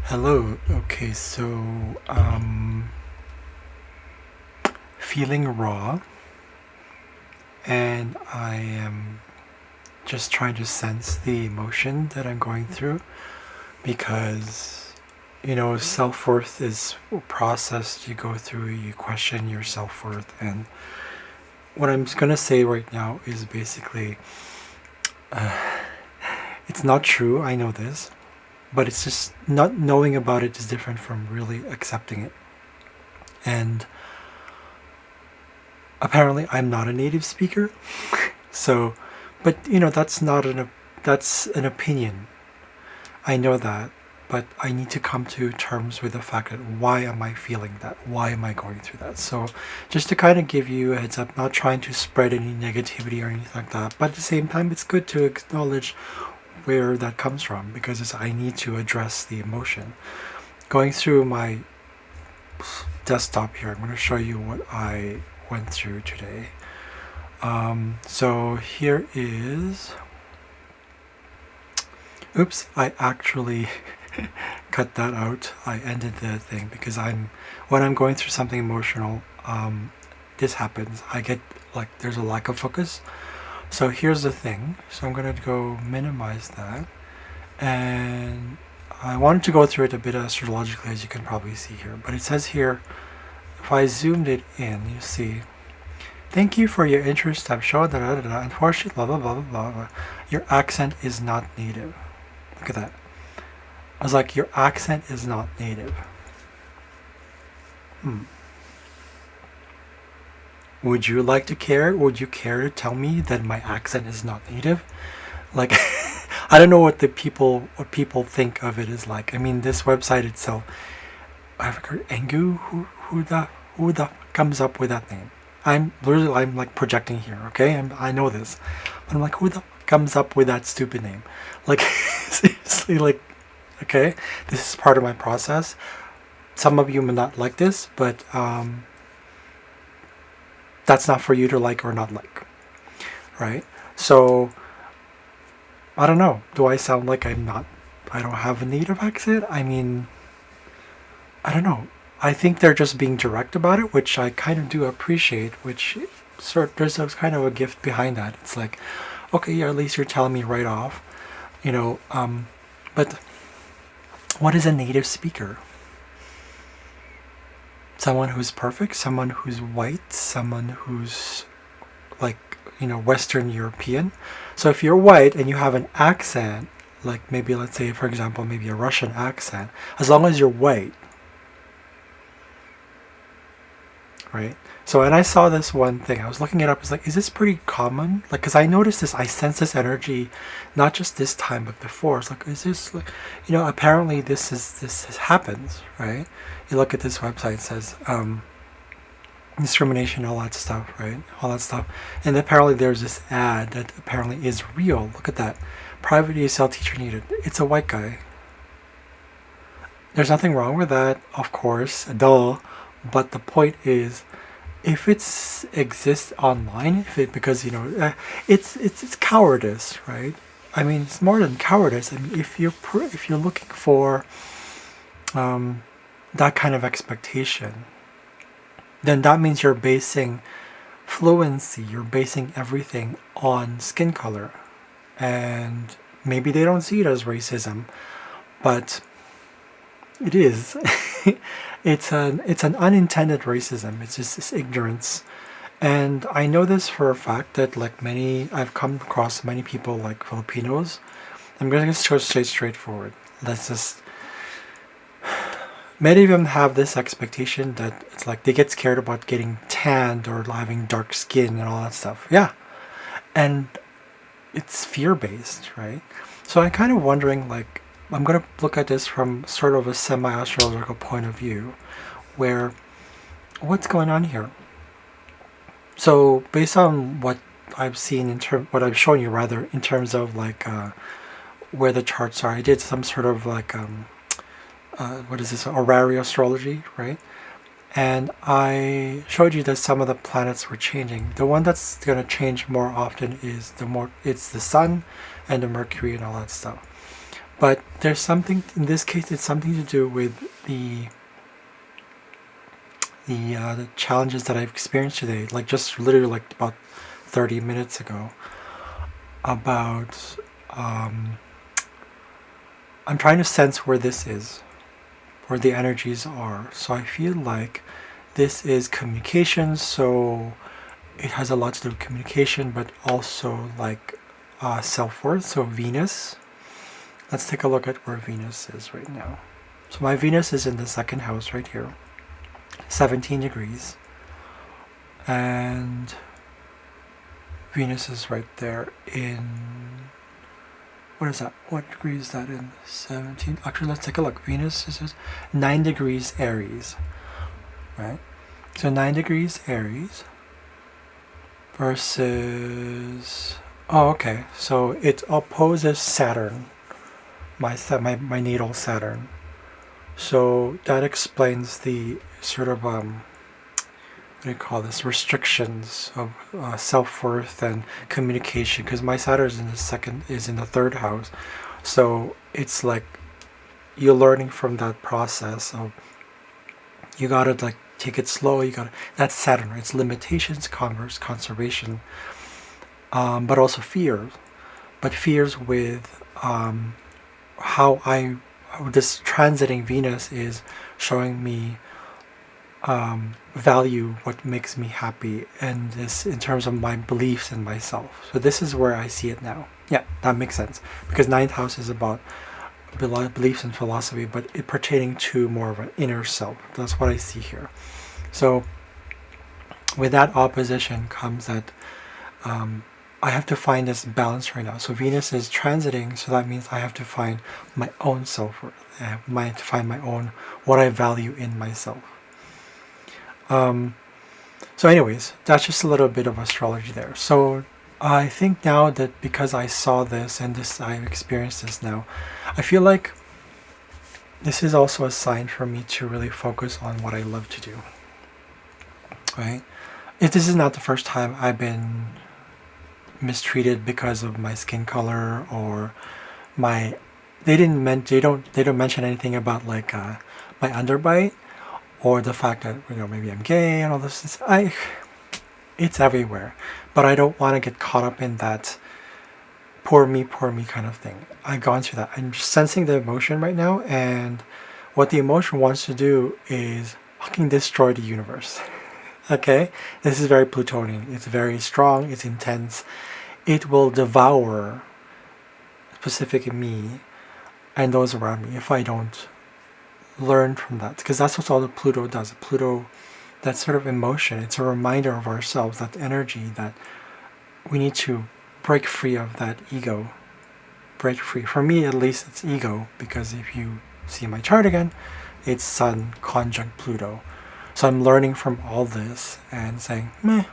Hello. Okay, so feeling raw, and I am just trying to sense the emotion that I'm going through because self-worth is a process you go through. You question your self-worth, and what I'm going to say right now is basically it's not true. I know this, but it's just not knowing about it is different from really accepting it. And apparently I'm not a native speaker. So, but that's an opinion. I know that, but I need to come to terms with the fact that why am I feeling that? Why am I going through that? So just to kind of give you a heads up, not trying to spread any negativity or anything like that, but at the same time it's good to acknowledge where that comes from because I need to address the emotion. Going through my desktop here, I'm going to show you what I went through today. So here is, oops, I actually cut that out. I ended the thing because when I'm going through something emotional, this happens. I get there's a lack of focus. So here's the thing. So I'm going to go minimize that. And I wanted to go through it a bit astrologically, as you can probably see here. But it says here, if I zoomed it in, you see, thank you for your interest. I'm sure that unfortunately, blah, blah, blah, blah, blah. Your accent is not native. Look at that. I was like, your accent is not native. Would you like to care? Would you care to tell me that my accent is not native? Like, I don't know what people think of it as like. I mean, this website itself, I've heard Engu. Who the comes up with that name? I'm like projecting here, okay? I know this, but I'm like, who the comes up with that stupid name? Like, seriously, like, okay, this is part of my process. Some of you may not like this, but that's not for you to like or not like, right? So, I don't know. Do I sound like I don't have a native accent? I mean, I don't know. I think they're just being direct about it, which I kind of do appreciate, which there's kind of a gift behind that. It's like, okay, yeah, at least you're telling me right off, but what is a native speaker? Someone who's perfect, someone who's white, someone who's Western European. So if you're white and you have an accent, like maybe let's say, for example, maybe a Russian accent, as long as you're white, right? So when I saw this one thing, I was looking it up. It's like, is this pretty common? Like, because I noticed this, I sense this energy, not just this time, but before. It's like, is this like, apparently this happens, right? You look at this website, it says discrimination, all that stuff, right? All that stuff, and apparently there's this ad that apparently is real. Look at that, private ESL teacher needed. It's a white guy. There's nothing wrong with that, of course, duh. But the point is, if it exists online, because it's cowardice, right? I mean, it's more than cowardice. I mean, if you're looking for that kind of expectation, then that means you're basing fluency, you're basing everything on skin color, and maybe they don't see it as racism, but it is. It's an unintended racism. It's just this ignorance. And I know this for a fact that I've come across many people like Filipinos. I'm going to just go straightforward. Many of them have this expectation that it's like they get scared about getting tanned or having dark skin and all that stuff. Yeah. And it's fear-based, right? So I'm kind of wondering, I'm going to look at this from sort of a semi-astrological point of view, where what's going on here? So based on what I've seen what I've shown you rather in terms of where the charts are, I did some sort of what is this, horary astrology, right? And I showed you that some of the planets were changing. The one that's going to change more often is it's the Sun and the Mercury and all that stuff. But there's something, in this case, it's something to do with the challenges that I've experienced today, like just literally like about 30 minutes ago, about I'm trying to sense where this is, where the energies are. So I feel like this is communication, so it has a lot to do with communication, but also like self-worth, so Venus. Let's take a look at where Venus is right now. So my Venus is in the second house right here, 17 degrees. And Venus is right there in, what is that? What degree is that in? 17? Actually, let's take a look. Venus is 9 degrees Aries, right? So 9 degrees Aries versus, oh, okay. So it opposes Saturn, my natal Saturn. So that explains the sort of what do you call this, restrictions of self-worth and communication, because my Saturn is in the third house. So it's like you're learning from that process of you gotta like take it slow. That's Saturn, right? It's limitations, conservation, but also fears. But fears with how this transiting Venus is showing me value what makes me happy, and this in terms of my beliefs in myself. So this is where I see it now. Yeah, that makes sense, because ninth house is about beliefs and philosophy, but it pertaining to more of an inner self. That's what I see here. So with that opposition comes that I have to find this balance right now. So Venus is transiting, so that means I have to find my own self-worth. I have to find my own, what I value in myself. So anyways, that's just a little bit of astrology there. So I think now that because I saw this and I've experienced this now, I feel like this is also a sign for me to really focus on what I love to do, right? If this is not the first time I've been mistreated because of my skin color or they don't mention anything about like my underbite or the fact that maybe I'm gay and all this. It's everywhere, but I don't want to get caught up in that poor me kind of thing. I've gone through that. I'm just sensing the emotion right now, and what the emotion wants to do is fucking destroy the universe. Okay? This is very Plutonian. It's very strong, it's intense. It will devour specific me and those around me if I don't learn from that. Because that's what all the Pluto does. Pluto, that sort of emotion, it's a reminder of ourselves, that energy, that we need to break free of that ego. Break free. For me, at least, it's ego, because if you see my chart again, it's Sun conjunct Pluto. So I'm learning from all this and saying, meh,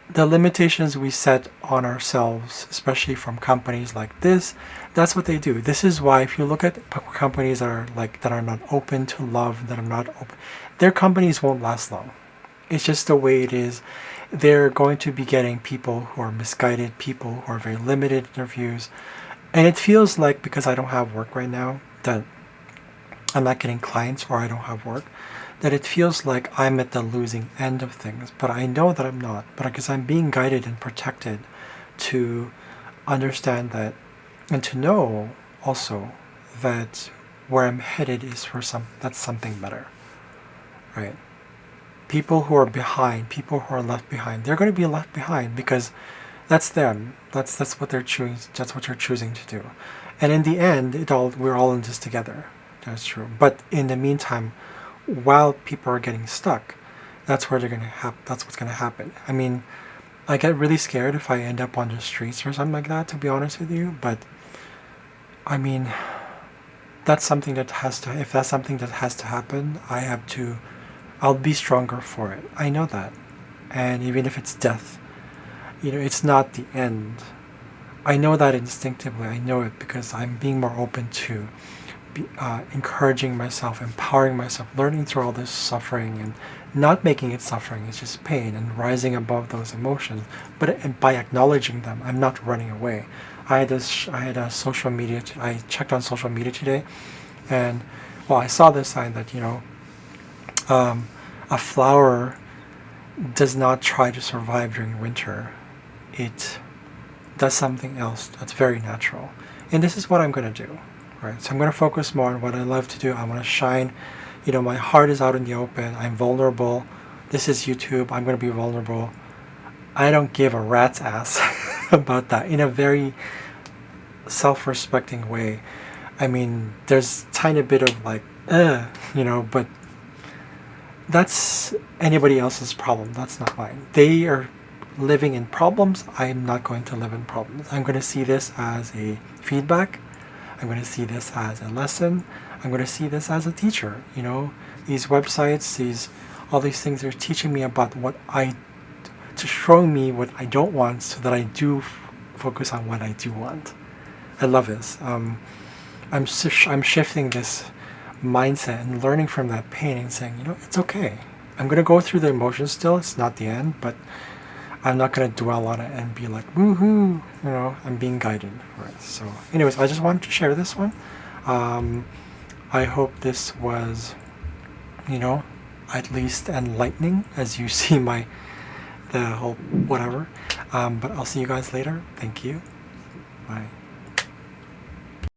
the limitations we set on ourselves, especially from companies like this, that's what they do. This is why if you look at companies that are not open to love, that are not open, their companies won't last long. It's just the way it is. They're going to be getting people who are misguided, people who are very limited in their views. And it feels like, because I don't have work right now, that I'm not getting clients or I don't have work, that it feels like I'm at the losing end of things. But I know that I'm not. But because I'm being guided and protected to understand that, and to know also that where I'm headed is that's something better, right? People who are behind, people who are left behind, they're going to be left behind because that's them. That's what they're choosing. That's what they're choosing to do. And in the end, we're all in this together. That's true. But in the meantime, while people are getting stuck, that's what's going to happen. I mean, I get really scared if I end up on the streets or something like that, to be honest with you. But I mean, if that's something that has to happen, I'll be stronger for it. I know that. And even if it's death, it's not the end. I know that instinctively. I know it because I'm being more open to encouraging myself, empowering myself, learning through all this suffering and not making it suffering. It's just pain, and rising above those emotions. But by acknowledging them, I'm not running away. I had a social media. I checked on social media today, and well, I saw this sign that a flower does not try to survive during winter. It does something else that's very natural, and this is what I'm gonna do. Right, so I'm gonna focus more on what I love to do. I'm gonna shine. My heart is out in the open. I'm vulnerable. This is YouTube. I'm gonna be vulnerable. I don't give a rat's ass about that in a very self-respecting way. I mean, there's tiny bit of like, but that's anybody else's problem. That's not mine. They are living in problems. I'm not going to live in problems. I'm going to see this as a feedback. I'm going to see this as a lesson. I'm going to see this as a teacher. These websites, all these things are teaching me about to show me what I don't want, so that I do focus on what I do want. I love this. I'm shifting this mindset and learning from that pain and saying, it's okay. I'm going to go through the emotions still. It's not the end, but I'm not going to dwell on it and be like, woohoo, I'm being guided. Right. So anyways, I just wanted to share this one. I hope this was, at least enlightening as you see the whole whatever. But I'll see you guys later. Thank you. Bye.